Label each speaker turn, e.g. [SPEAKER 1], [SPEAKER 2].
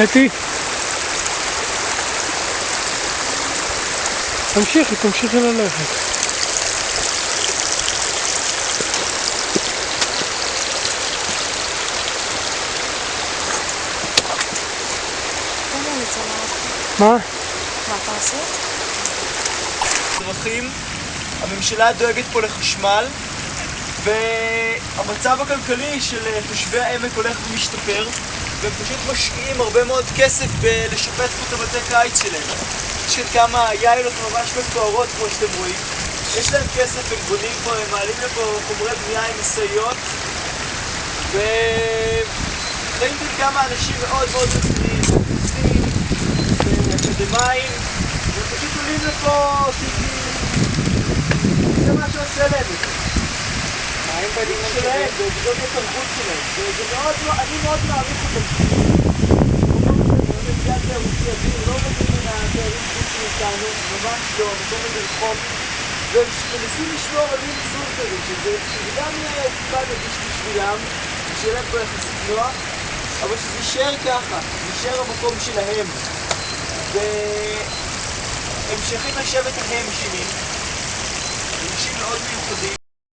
[SPEAKER 1] אתי, תמשיכי ללכת. מה?
[SPEAKER 2] מה אתה עושה?
[SPEAKER 3] דרכים, הממשלה דואגת פה לחשמל, והמצב הכלכלי של תושבי העמק הולך ומשתפר, והם פשוט משקיעים הרבה מאוד כסף בלשפץ פה את הבתי קיץ שלהם. יש כאן כמה יעלות ממש מפוארות כמו שאתם רואים. יש להם כסף, הם בונים פה, הם מעלים לפה חומרי בנייה עם משאיות, וחיים כאן כמה אנשים מאוד מאוד רציניים, אקדמיים, והם פשוט עולים לפה כי זה מה שעושה להם את זה. מה הם בנים שלהם? זאת התרבות שלהם. אני מאוד מעריך אותם. זה תיירותי אדיר, לא מגיעים מהתיירים חוץ מאיתנו, ממש לא, מקום לרחוב, והם מנסים לשמור על מין איזון כזה, שזה גם יהיה טיפה נגיש בשבילם, ושיהיה להם פה יחסית נוח, אבל שזה יישאר ככה, יישאר המקום שלהם. והם שייכים לשבט ההמשלים, אנשים מאוד מיוחדים.